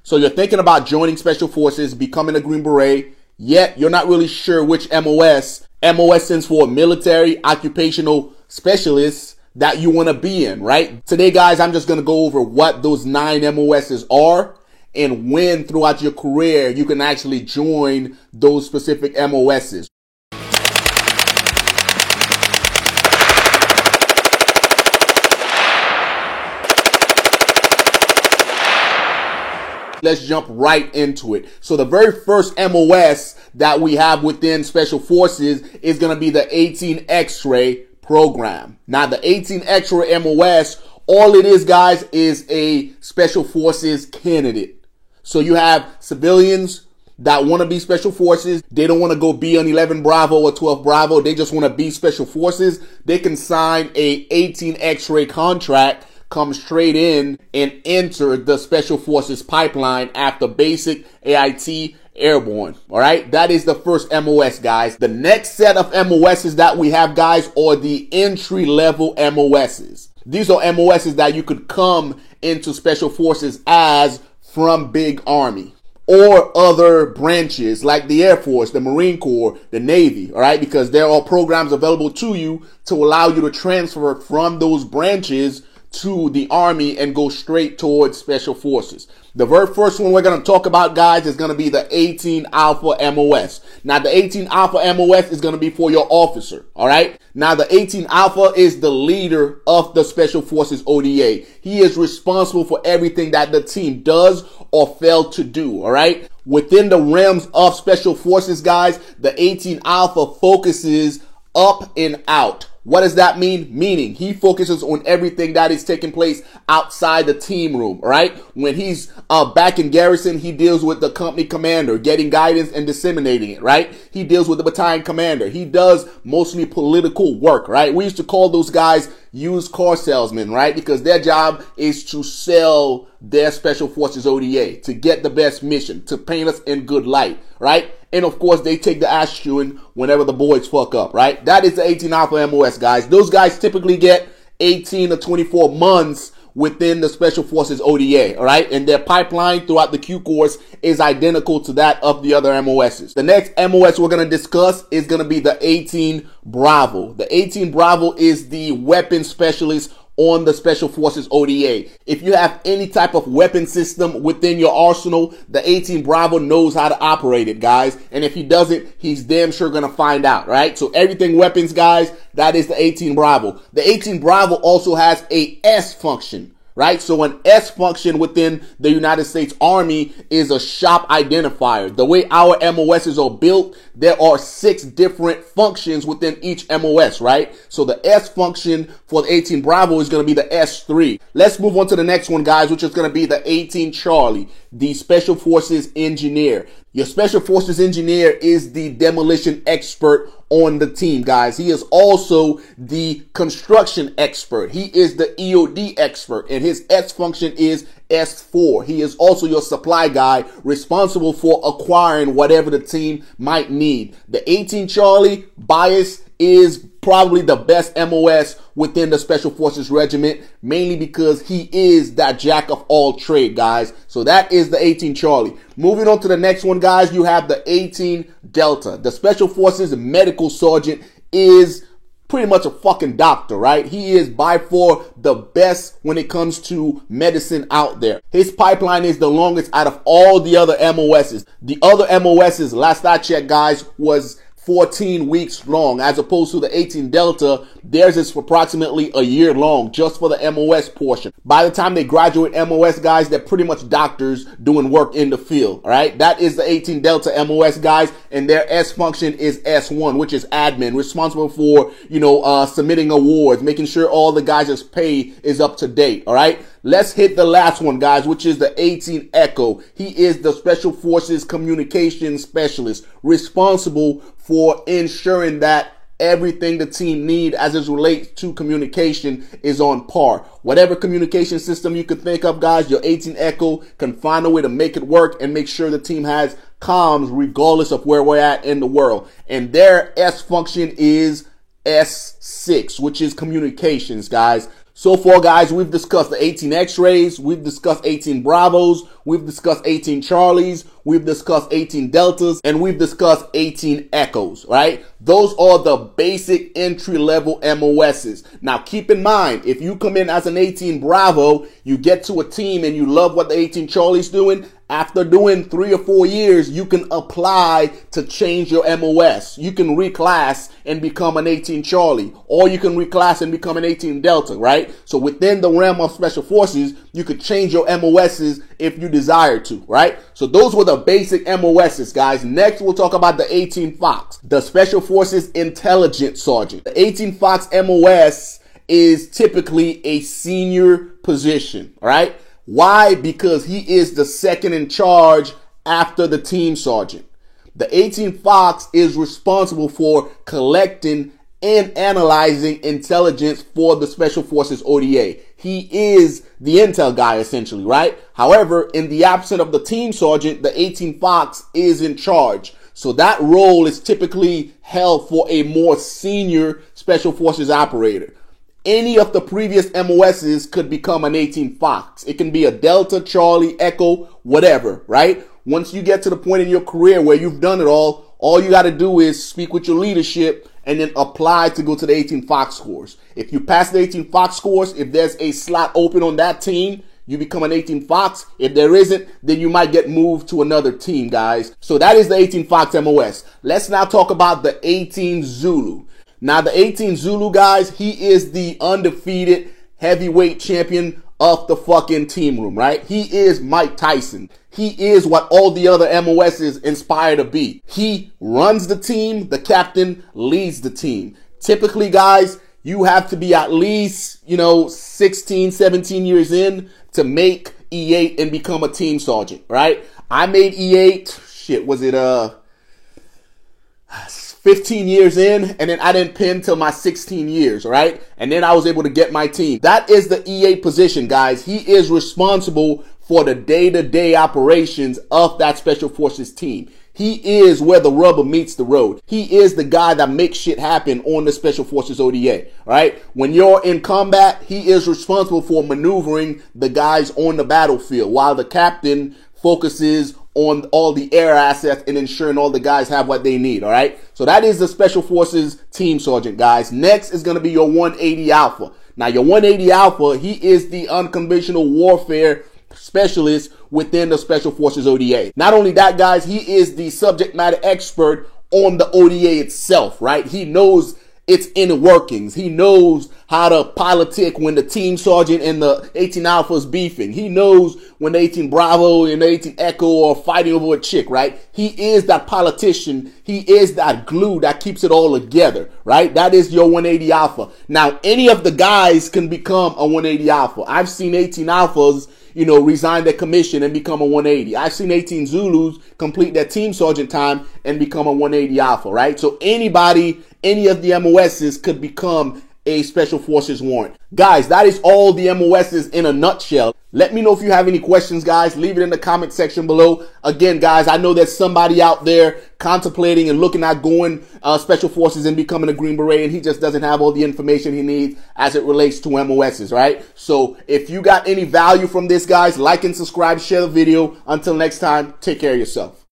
So you're thinking about joining Special Forces, becoming a Green Beret, yet you're not really sure which MOS. MOS stands for Military Occupational Specialist that you want to be in, right? Today, guys, I'm just going to go over what those 9 MOSs are and when throughout your career you can actually join those specific MOSs. Let's jump right into it. So the very first MOS that we have within Special Forces is going to be the 18 X-Ray program. Now the 18 X-Ray MOS, all it is, guys, is a Special Forces candidate. So you have civilians that want to be Special Forces. They don't want to go be on 11 Bravo or 12 Bravo. They just want to be Special Forces. They can sign a 18 X-Ray contract, come straight in and enter the Special Forces pipeline after basic AIT airborne. All right. That is the first MOS, guys. The next set of MOSs that we have, guys, are the entry level MOSs. These are MOSs that you could come into Special Forces as from Big Army or other branches like the Air Force, the Marine Corps, the Navy. All right. Because there are programs available to you to allow you to transfer from those branches to the Army and go straight towards Special Forces. The very first one we're going to talk about, guys, is going to be the 18 Alpha MOS. Now, the 18 Alpha MOS is going to be for your officer, all right? Now, the 18 Alpha is the leader of the Special Forces ODA. He is responsible for everything that the team does or fail to do, all right? Within the realms of Special Forces, guys, the 18 Alpha focuses up and out. What does that mean? Meaning he focuses on everything that is taking place outside the team room, right? When he's back in garrison, he deals with the company commander, getting guidance and disseminating it, right? He deals with the battalion commander. He does mostly political work, right? We used to call those guys used car salesmen, right? Because their job is to sell their Special Forces ODA, to get the best mission, to paint us in good light, right? And of course, they take the ass chewing whenever the boys fuck up, right? That is the 18 Alpha MOS, guys. Those guys typically get 18 to 24 months within the Special Forces ODA, all right? And their pipeline throughout the Q course is identical to that of the other MOSs. The next MOS we're going to discuss is going to be the 18 Bravo. The 18 Bravo is the weapon specialist on the Special Forces ODA. If you have any type of weapon system within your arsenal, the 18 Bravo knows how to operate it, guys. And if he doesn't, he's damn sure gonna find out, right? So everything weapons, guys, that is the 18 Bravo. The 18 Bravo also has a S function, right? So an S function within the United States Army is a shop identifier. The way our MOSs are built, there are 6 different functions within each MOS, right? So the S function for the 18 Bravo is going to be the S3. Let's move on to the next one, guys, which is going to be the 18 Charlie, the Special Forces Engineer. Your Special Forces Engineer is the demolition expert on the team, guys. He is also the construction expert. He is the EOD expert, and his S function is S4. He is also your supply guy, responsible for acquiring whatever the team might need. The 18 Charlie bias is probably the best MOS within the Special Forces Regiment, mainly because he is that jack of all trade, guys. So that is the 18 Charlie. Moving on to the next one, guys, you have the 18 Delta. The Special Forces Medical Sergeant is pretty much a fucking doctor, right? He is by far the best when it comes to medicine out there. His pipeline is the longest out of all the other MOSs. The other MOSs, last I checked, guys, was 14 weeks long, as opposed to the 18 Delta. Theirs is approximately a year long just for the MOS portion. By the time they graduate MOS, guys, they're pretty much doctors doing work in the field, all right? That is the 18 Delta MOS, guys, and their S function is S1, which is admin, responsible for, submitting awards, making sure all the guys' pay is up to date, all right? Let's hit the last one, guys, which is the 18 Echo. He is the Special Forces Communication Specialist, responsible for ensuring that everything the team need as it relates to communication is on par. Whatever communication system you could think of, guys, your 18 Echo can find a way to make it work and make sure the team has comms regardless of where we're at in the world. And their S function is S6, which is communications, guys. So far, guys, we've discussed the 18 X-rays, we've discussed 18 Bravos, we've discussed 18 Charlies, we've discussed 18 Deltas, and we've discussed 18 Echoes, right? Those are the basic entry-level MOSs. Now, keep in mind, if you come in as an 18 Bravo, you get to a team and you love what the 18 Charlie's doing, after doing 3 or 4 years, you can apply to change your MOS. You can reclass and become an 18 Charlie, or you can reclass and become an 18 Delta, right? So within the realm of Special Forces, you could change your MOSs if you desire to, right? So those were the basic MOSs, guys. Next, we'll talk about the 18 Fox, the Special Forces Intelligence Sergeant. The 18 Fox MOS is typically a senior position, all right? Why? Because he is the second in charge after the team sergeant. The 18 Fox is responsible for collecting and analyzing intelligence for the Special Forces ODA. He is the intel guy, essentially, right? However, in the absence of the team sergeant, the 18 Fox is in charge. So that role is typically held for a more senior Special Forces operator. Any of the previous MOSs could become an 18 Fox. It can be a Delta, Charlie, Echo, whatever, right? Once you get to the point in your career where you've done it all you got to do is speak with your leadership and then apply to go to the 18 Fox course. If you pass the 18 Fox course, if there's a slot open on that team, you become an 18 Fox. If there isn't, then you might get moved to another team, guys. So that is the 18 Fox MOS. Let's now talk about the 18 Zulu. Now, the 18 Zulu, guys, he is the undefeated heavyweight champion of the fucking team room, right? He is Mike Tyson. He is what all the other MOSs inspire to be. He runs the team. The captain leads the team. Typically, guys, you have to be at least, 16, 17 years in to make E8 and become a team sergeant, right? I made E8, was it 15 years in, and then I didn't pin till my 16 years, right? And then I was able to get my team. That is the E8 position, guys. He is responsible for the day-to-day operations of that Special Forces team. He is where the rubber meets the road. He is the guy that makes shit happen on the Special Forces ODA, right? When you're in combat, he is responsible for maneuvering the guys on the battlefield, while the captain focuses on all the air assets and ensuring all the guys have what they need, all right? So that is the Special Forces Team Sergeant, guys. Next is going to be your 180 Alpha. Now, your 180 Alpha, he is the unconventional warfare specialist within the Special Forces ODA. Not only that, guys, he is the subject matter expert on the ODA itself, right? He knows its inner workings. He knows how to politic when the team sergeant and the 18 Alpha is beefing. He knows when the 18 Bravo and the 18 Echo are fighting over a chick, right? He is that politician. He is that glue that keeps it all together, right? That is your 180 Alpha. Now, any of the guys can become a 180 Alpha. I've seen 18 Alphas, resign their commission and become a 180. I've seen 18 Zulus complete their team sergeant time and become a 180 Alpha, right? So anybody, any of the MOSs could become a Special Forces warrant. Guys, that is all the MOSs in a nutshell. Let me know if you have any questions, guys. Leave it in the comment section below. Again, guys, I know there's somebody out there contemplating and looking at going Special Forces and becoming a Green Beret, and he just doesn't have all the information he needs as it relates to MOSs, right? So if you got any value from this, guys, like and subscribe, share the video. Until next time, take care of yourself.